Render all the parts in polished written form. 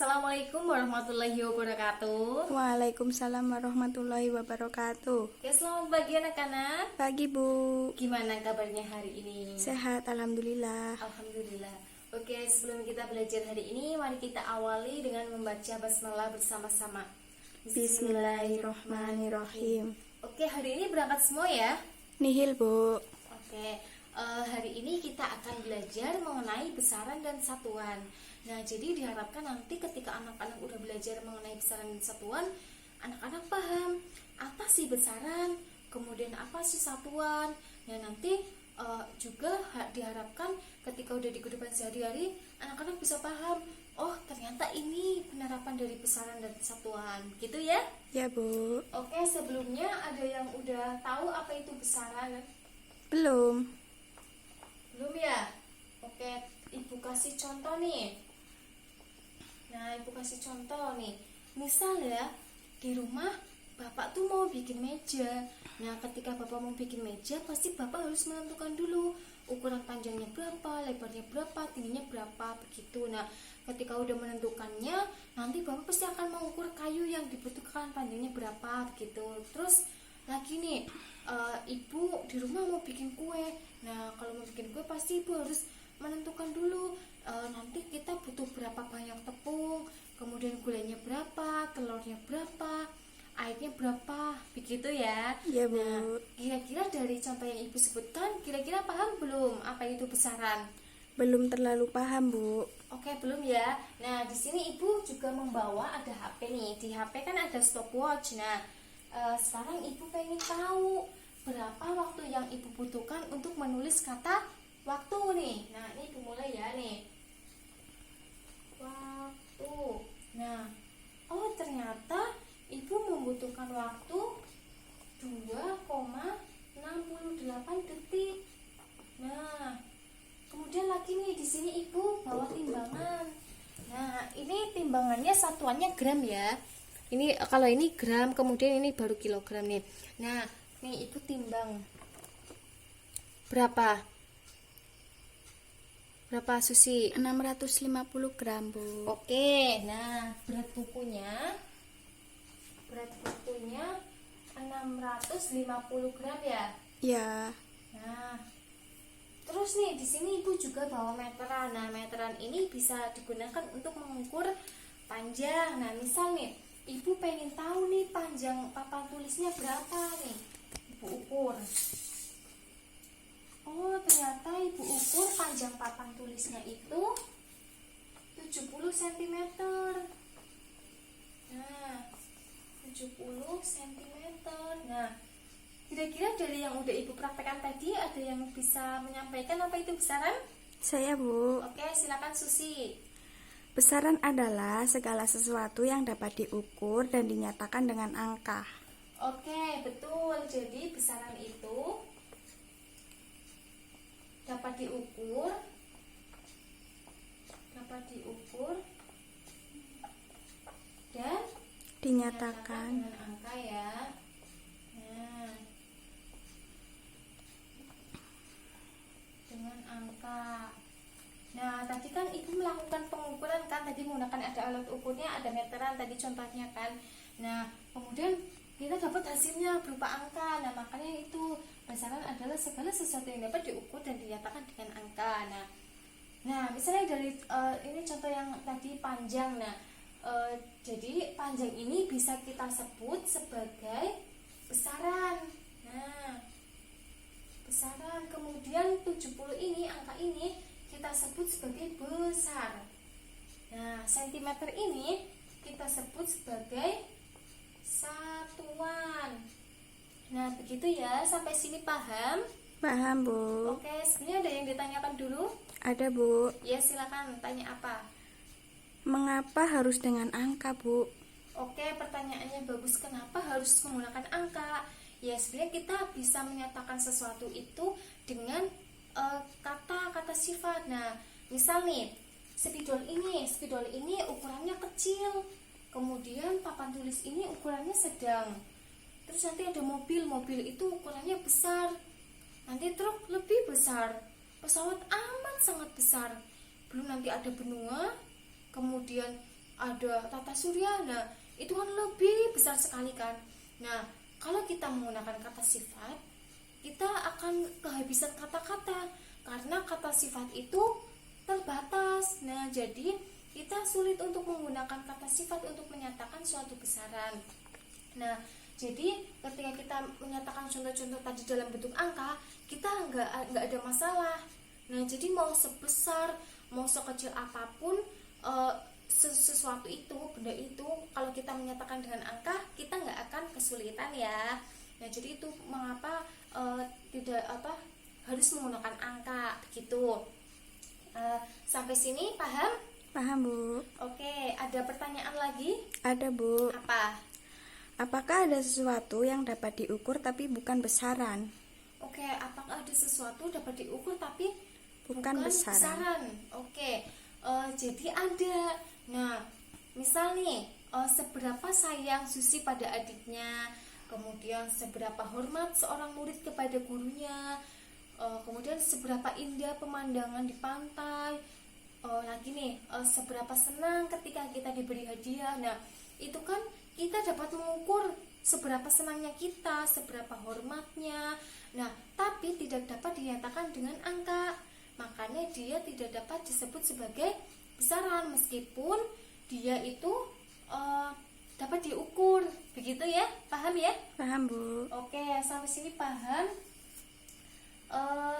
Assalamualaikum warahmatullahi wabarakatuh. Waalaikumsalam warahmatullahi wabarakatuh. Ya, selamat pagi anak-anak. Pagi Bu. Gimana kabarnya hari ini? Sehat, alhamdulillah. Alhamdulillah. Oke, sebelum kita belajar hari ini, mari kita awali dengan membaca basmalah bersama-sama. Bismillahirrohmanirrohim. Oke, hari ini berangkat semua ya? Nihil Bu. Oke, hari ini kita akan belajar mengenai besaran dan satuan. Nah, jadi diharapkan nanti ketika anak-anak udah belajar mengenai besaran dan satuan, anak-anak paham apa sih besaran, kemudian apa sih satuan. Nah, nanti juga diharapkan ketika udah di kehidupan sehari-hari, anak-anak bisa paham, oh ternyata ini penerapan dari besaran dan satuan, gitu ya? Ya Bu. Oke, sebelumnya ada yang udah tahu apa itu besaran? Belum. Belum ya? Oke, Ibu kasih contoh nih. Nah, Ibu kasih contoh nih. Misal ya, di rumah Bapak tuh mau bikin meja. Nah, ketika Bapak mau bikin meja, pasti Bapak harus menentukan dulu ukuran panjangnya berapa, lebarnya berapa, tingginya berapa, begitu. Nah, ketika udah menentukannya, nanti Bapak pasti akan mengukur kayu yang dibutuhkan panjangnya berapa, begitu. Terus lagi nih, Ibu di rumah mau bikin kue. Nah, kalau mau bikin kue pasti Ibu harus menentukan dulu nanti kita butuh berapa banyak tepung, kemudian gulanya berapa, telurnya berapa, airnya berapa, begitu ya. Ya Bu. Nah, kira-kira dari contoh yang Ibu sebutkan, kira-kira paham belum apa itu besaran? Belum terlalu paham Bu. Oke, belum ya. Nah, di sini Ibu juga membawa ada HP nih. Di HP kan ada stopwatch. Nah, sekarang Ibu pengen tahu berapa waktu yang Ibu butuhkan untuk menulis kata waktu nih. Nah, ini Ibu mulai ya nih. Waktu. Nah, oh ternyata Ibu membutuhkan waktu 2,68 detik. Nah, kemudian lagi nih di sini Ibu bawa timbangan. Nah, ini timbangannya satuannya gram ya. Ini kalau ini gram, kemudian ini baru kilogram nih. Nah, nih Ibu timbang. Berapa Susi? 650 gram Bu. Oke, nah berat bukunya 650 gram ya. Ya. Nah, terus nih di sini Ibu juga bawa meteran. Nah, meteran ini bisa digunakan untuk mengukur panjang. Nah, misal nih Ibu pengen tahu nih panjang papan tulisnya berapa nih, Ibu ukur. Oh, ternyata Ibu ukur panjang papan tulisnya itu 70 cm. Nah, 70 cm. Nah, kira-kira dari yang udah Ibu praktekkan tadi, ada yang bisa menyampaikan apa itu besaran? Saya Bu. Oke, silakan Susi. Besaran adalah segala sesuatu yang dapat diukur dan dinyatakan dengan angka. Oke, betul. Jadi besaran itu dapat diukur dan Dinyatakan. dengan angka ya. Nah, dengan angka. Nah, tadi kan Ibu melakukan pengukuran kan, tadi menggunakan ada alat ukurnya, ada meteran tadi contohnya kan. Nah, kemudian kita dapat hasilnya berupa angka. Nah, makanya itu besaran adalah segala sesuatu yang dapat diukur dan dinyatakan dengan angka. Nah, misalnya dari ini contoh yang tadi panjang. Nah, jadi panjang ini bisa kita sebut sebagai besaran. Nah, besaran. Kemudian 70 ini, angka ini kita sebut sebagai besar. Nah, sentimeter ini kita sebut sebagai satuan. Nah, begitu ya, sampai sini paham? Paham Bu. Oke, sebenarnya ada yang ditanyakan dulu? Ada Bu. Ya, silakan tanya apa? Mengapa harus dengan angka Bu? Oke, pertanyaannya bagus. Kenapa harus menggunakan angka? Ya, sebenarnya kita bisa menyatakan sesuatu itu dengan kata-kata sifat. Nah, misal nih, spidol ini ukurannya kecil. Kemudian papan tulis ini ukurannya sedang. Terus nanti ada mobil itu ukurannya besar. Nanti truk lebih besar. Pesawat amat sangat besar. Belum nanti ada benua, kemudian ada tata surya. Nah, itu kan lebih besar sekali kan. Nah, kalau kita menggunakan kata sifat, kita akan kehabisan kata-kata karena kata sifat itu terbatas. Nah, jadi kita sulit untuk menggunakan kata sifat untuk menyatakan suatu besaran. Nah, jadi ketika kita menyatakan contoh-contoh tadi dalam bentuk angka, kita nggak ada masalah. Nah, jadi mau sebesar, mau sekecil apapun sesuatu itu, benda itu, kalau kita menyatakan dengan angka, kita nggak akan kesulitan ya. Nah, jadi itu mengapa tidak harus menggunakan angka begitu. Sampai sini paham? Paham, Bu. Oke, ada pertanyaan lagi? Ada, Bu. Apa? Apakah ada sesuatu yang dapat diukur tapi bukan besaran? Oke, apakah ada sesuatu dapat diukur tapi Bukan besaran. Oke, jadi ada. Nah, misal nih, seberapa sayang Susi pada adiknya, kemudian seberapa hormat seorang murid kepada gurunya, kemudian seberapa indah pemandangan di pantai, lagi nih, seberapa senang ketika kita diberi hadiah. Nah, itu kan kita dapat mengukur seberapa senangnya kita, seberapa hormatnya. Nah, tapi tidak dapat dinyatakan dengan angka. Makanya dia tidak dapat disebut sebagai besaran meskipun dia itu dapat diukur. Begitu ya? Paham ya? Paham, Bu. Oke, sampai sini paham.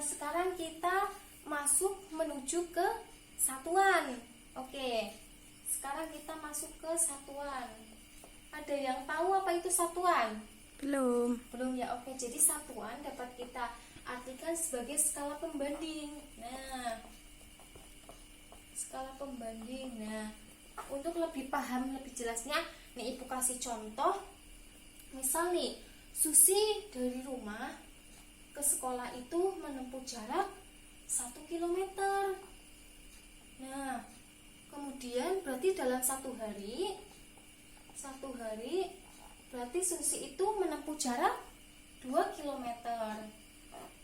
Sekarang kita masuk menuju ke satuan. Oke, sekarang kita masuk ke satuan. Ada yang tahu apa itu satuan? Belum. Belum ya? Oke, jadi satuan dapat kita artikan sebagai skala pembanding. Nah, skala pembanding. Nah, untuk lebih paham, lebih jelasnya, nih Ibu kasih contoh. Misal nih, Susi dari rumah ke sekolah itu menempuh jarak 1 kilometer. Nah, kemudian berarti dalam satu hari berarti Susi itu menempuh jarak 2 kilometer.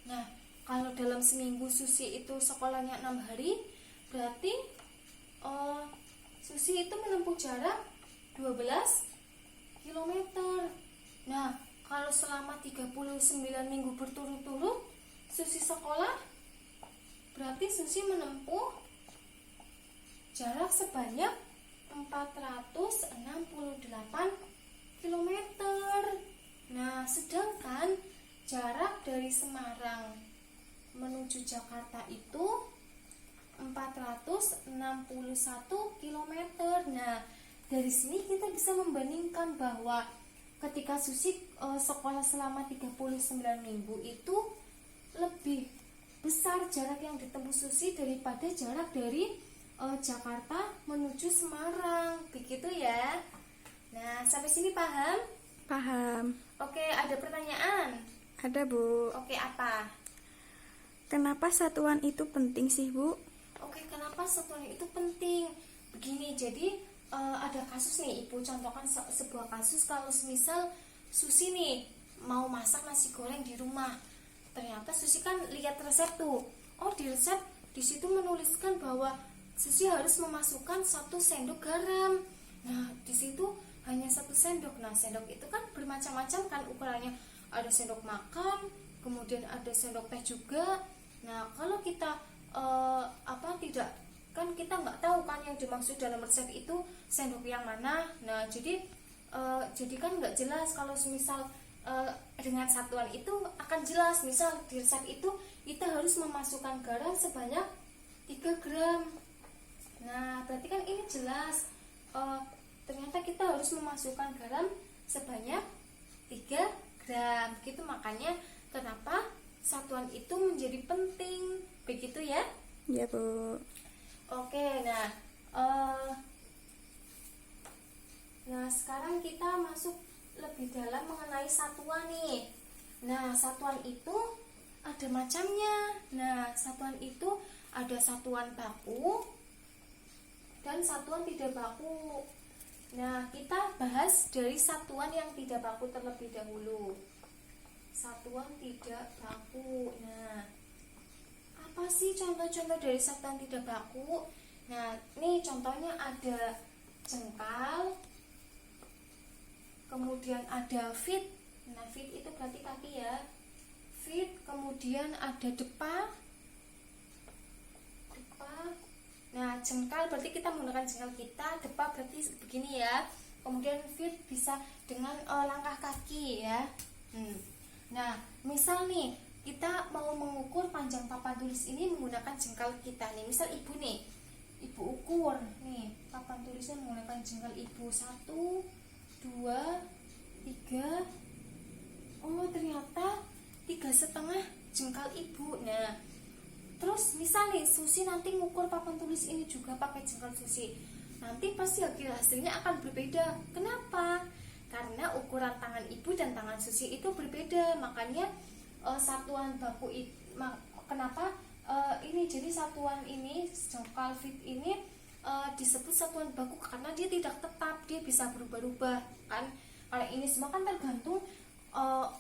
Nah, kalau dalam seminggu Susi itu sekolahnya 6 hari, berarti Susi itu menempuh jarak 12 kilometer. Nah, kalau selama 39 minggu berturut-turut Susi sekolah, berarti Susi menempuh jarak sebanyak 468 km. Nah, sedangkan jarak dari Semarang menuju Jakarta itu 461 km. Nah, dari sini kita bisa membandingkan bahwa ketika Susi sekolah selama 39 minggu itu lebih besar jarak yang ditempuh Susi daripada jarak dari Jakarta menuju Semarang. Begitu ya. Nah, sampai sini paham? Paham. Oke, ada pertanyaan? Ada, Bu. Oke, apa? Kenapa satuan itu penting sih, Bu? Oke, kenapa satuan itu penting? Begini, jadi ada kasus nih, Ibu contohkan sebuah kasus. Kalau semisal Susi nih mau masak nasi goreng di rumah, ternyata Susi kan lihat resep tuh. Oh, di resep di situ menuliskan bahwa Susi harus memasukkan 1 sendok garam. Nah, di situ hanya 1 sendok. Nah, sendok itu kan bermacam-macam kan ukurannya. Ada sendok makan, kemudian ada sendok teh juga. Nah, kalau kita tidak, kan kita nggak tahu kan yang dimaksud dalam resep itu sendok yang mana. Nah, jadi kan nggak jelas. Kalau semisal dengan satuan itu akan jelas. Misal di resep itu kita harus memasukkan garam sebanyak 3 gram. Nah, berarti kan ini jelas, ternyata kita harus memasukkan garam sebanyak 3 gram. Gitu, makanya kenapa satuan itu menjadi penting. Begitu ya? Ya, Bu. Oke, nah sekarang kita masuk lebih dalam mengenai satuan nih. Nah, satuan itu ada macamnya. Nah, satuan itu ada satuan baku dan satuan tidak baku. Nah, kita bahas dari satuan yang tidak baku terlebih dahulu. Satuan tidak baku. Nah, apa sih contoh-contoh dari satuan tidak baku? Nah, nih contohnya ada jengkal, kemudian ada feet. Nah, feet itu berarti kaki ya. Feet, kemudian ada depa. Nah, jengkal berarti kita menggunakan jengkal kita, depa berarti begini ya. Kemudian feet bisa dengan langkah kaki ya. Nah, misal nih kita mau mengukur panjang papan tulis ini menggunakan jengkal kita nih. Misal ibu nih, ibu ukur nih papan tulisnya menggunakan jengkal ibu 1, 2, 3. Oh, ternyata 3,5 jengkal ibu. Nah, terus misal nih Susi nanti ngukur papan tulis ini juga pakai jengkal Susi, nanti pasti hasilnya akan berbeda. Kenapa? Karena ukuran tangan ibu dan tangan Susi itu berbeda. Makanya satuan baku kenapa ini jadi satuan ini jengkal feet ini disebut satuan baku karena dia tidak tetap, dia bisa berubah-ubah kan. Kalau ini semua kan tergantung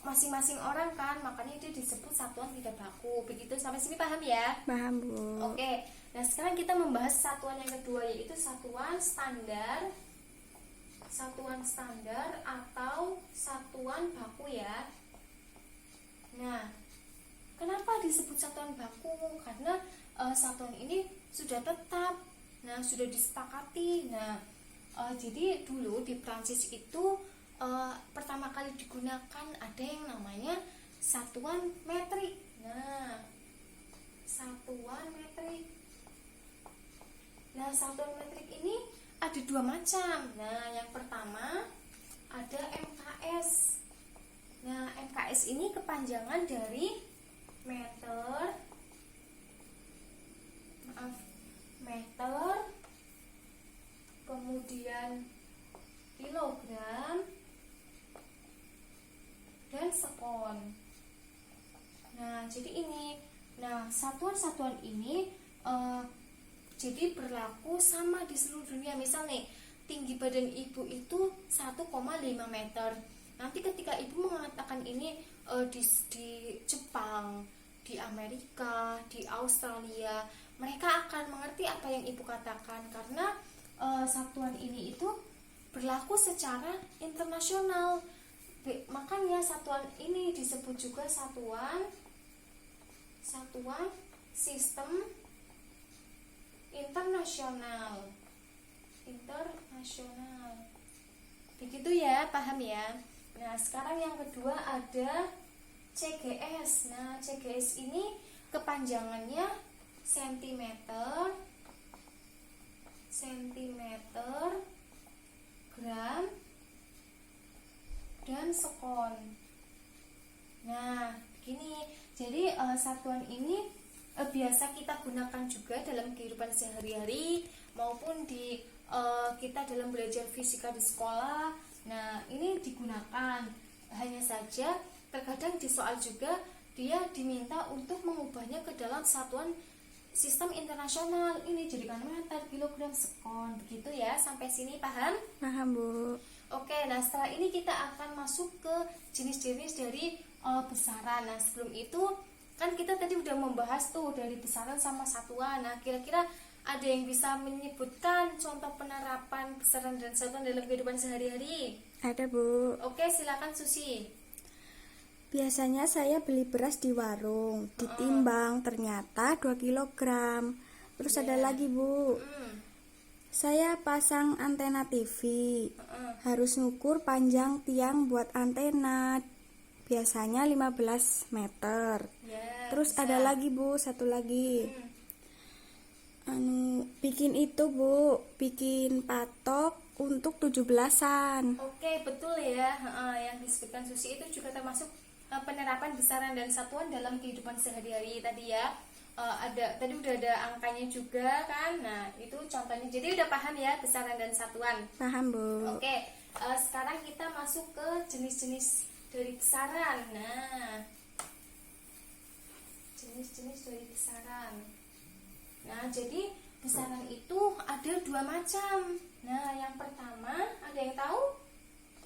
masing-masing orang kan, makanya dia disebut satuan tidak baku. Begitu, sampai sini paham ya? Paham, Bu. Oke, nah sekarang kita membahas satuan yang kedua, yaitu satuan standar. Satuan standar atau satuan baku ya. Nah, kenapa disebut satuan baku? Karena satuan ini sudah tetap, nah sudah disepakati. Nah, jadi dulu di Prancis itu pertama kali digunakan ada yang namanya satuan metrik. Nah, satuan metrik. Nah, satuan metrik ini ada dua macam. Nah, yang pertama ada MKS. Nah, MKS ini kepanjangan dari meter, kemudian kilogram, dan sekon. Nah, jadi ini. Nah, satuan-satuan ini jadi berlaku sama di seluruh dunia. Misal nih, tinggi badan ibu itu 1,5 meter. Nanti ketika ibu mengatakan ini di Jepang, di Amerika, di Australia, mereka akan mengerti apa yang ibu katakan karena satuan ini itu berlaku secara internasional. Makanya satuan ini disebut juga satuan sistem internasional. Begitu ya, paham ya? Nah, sekarang yang kedua ada CGS. Nah, CGS ini kepanjangannya sentimeter, gram, dan sekon. Nah, begini. Jadi satuan ini biasa kita gunakan juga dalam kehidupan sehari-hari maupun di kita dalam belajar fisika di sekolah. Nah, ini digunakan. Hanya saja terkadang di soal juga dia diminta untuk mengubahnya ke dalam satuan sistem internasional. Ini jadikan meter, kilogram, sekon. Begitu ya, sampai sini paham? Paham, Bu. Oke, nah setelah ini kita akan masuk ke jenis-jenis dari besaran. Nah, sebelum itu kan kita tadi udah membahas tuh dari besaran sama satuan. Nah, kira-kira ada yang bisa menyebutkan contoh penerapan besaran dan satuan dalam kehidupan sehari-hari? Ada, Bu. Oke, silakan Susi. Biasanya saya beli beras di warung, ditimbang ternyata 2 kilogram. Terus ada lagi, Bu. Saya pasang antena TV. Harus ngukur panjang tiang buat antena. Biasanya 15 meter. Terus bisa. ada lagi, Bu, satu lagi. Bikin itu, Bu, bikin patok untuk 17-an. Oke, betul ya. Yang disebutkan Susi itu juga termasuk penerapan besaran dan satuan dalam kehidupan sehari-hari tadi ya. Tadi udah ada angkanya juga kan. Nah, itu contohnya. Jadi udah paham ya besaran dan satuan. Paham, Bu. Oke, sekarang kita masuk ke jenis-jenis dari besaran. Nah, jenis-jenis dari besaran. Nah, jadi besaran itu ada dua macam. Nah, yang pertama, ada yang tahu?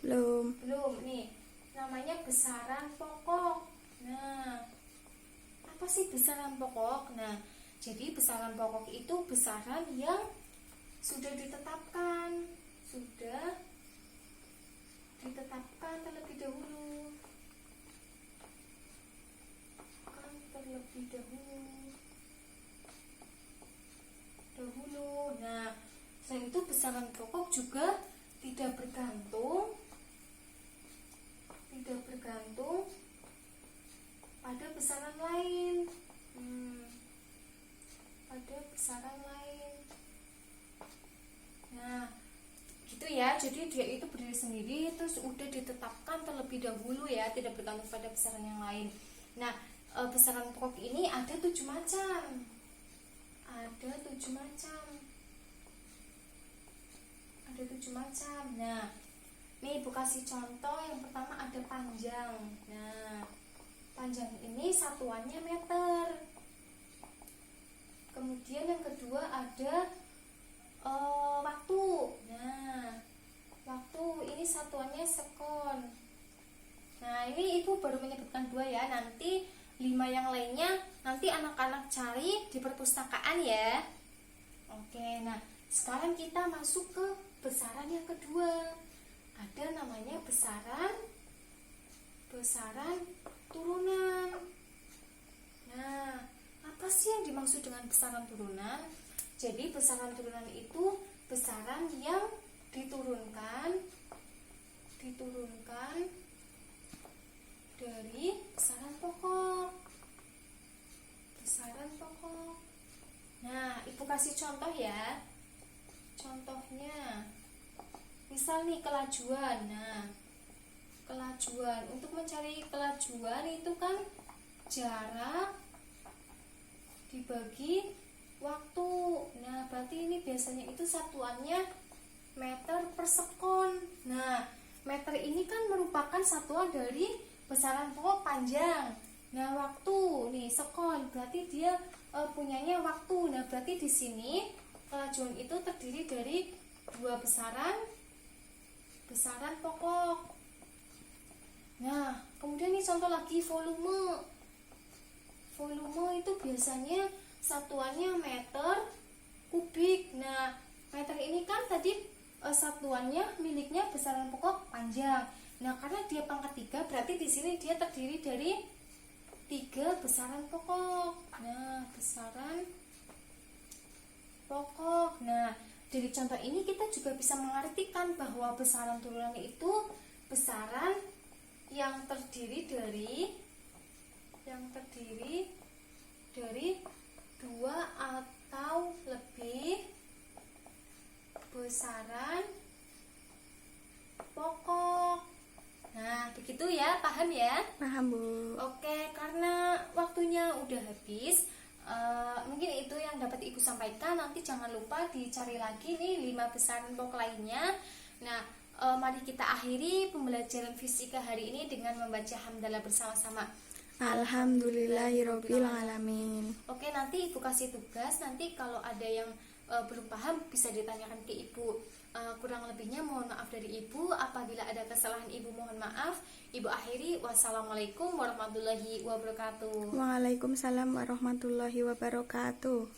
Belum. Nih, namanya besaran pokok. Nah, apa sih besaran pokok? Nah, jadi besaran pokok itu besaran yang sudah ditetapkan. besaran pokok juga tidak bergantung pada besaran lain. Pada besaran lain. Nah, gitu ya. Jadi dia itu berdiri sendiri, terus udah ditetapkan terlebih dahulu ya, tidak bergantung pada besaran yang lain. Nah, besaran pokok ini ada 7 macam. Ada 7 macam. Nah, nih Ibu kasih contoh. Yang pertama ada panjang. Nah, panjang ini satuannya meter. Kemudian yang kedua ada waktu. Nah, waktu ini satuannya sekon. Nah, ini Ibu baru menyebutkan 2 ya. Nanti 5 yang lainnya nanti anak-anak cari di perpustakaan ya. Oke, nah sekarang kita masuk ke besaran yang kedua. Ada namanya besaran turunan. Nah, apa sih yang dimaksud dengan besaran turunan? Jadi besaran turunan itu besaran yang diturunkan dari besaran pokok. Nah, Ibu kasih contoh ya. Contohnya, misal nih kelajuan. Nah, kelajuan, untuk mencari kelajuan itu kan jarak dibagi waktu. Nah, berarti ini biasanya itu satuannya meter per sekon. Nah, meter ini kan merupakan satuan dari besaran pokok panjang. Nah, waktu nih sekon, berarti dia punyanya waktu. Nah, berarti di sini kelajuan itu terdiri dari 2 besaran pokok. Nah, kemudian nih contoh lagi volume. Volume itu biasanya satuannya meter kubik. Nah, meter ini kan tadi satuannya miliknya besaran pokok panjang. Nah, karena dia pangkat 3, berarti di sini dia terdiri dari 3 besaran pokok. Nah, besaran pokok. Nah, dari contoh ini kita juga bisa mengartikan bahwa besaran turunan itu besaran yang terdiri dari 2 atau lebih besaran pokok. Nah, begitu ya, paham ya? Paham, Bu. Oke, karena waktunya udah habis, mungkin itu yang dapat Ibu sampaikan. Nanti jangan lupa dicari lagi nih 5 besaran pokok lainnya. Nah, mari kita akhiri pembelajaran fisika hari ini dengan membaca hamdalah bersama-sama. Alhamdulillahirabbil alamin. Oke, nanti Ibu kasih tugas. Nanti kalau ada yang belum paham bisa ditanyakan ke Ibu. Kurang lebihnya mohon maaf dari Ibu. Apabila ada kesalahan Ibu mohon maaf. Ibu akhiri. Wassalamualaikum warahmatullahi wabarakatuh. Waalaikumsalam warahmatullahi wabarakatuh.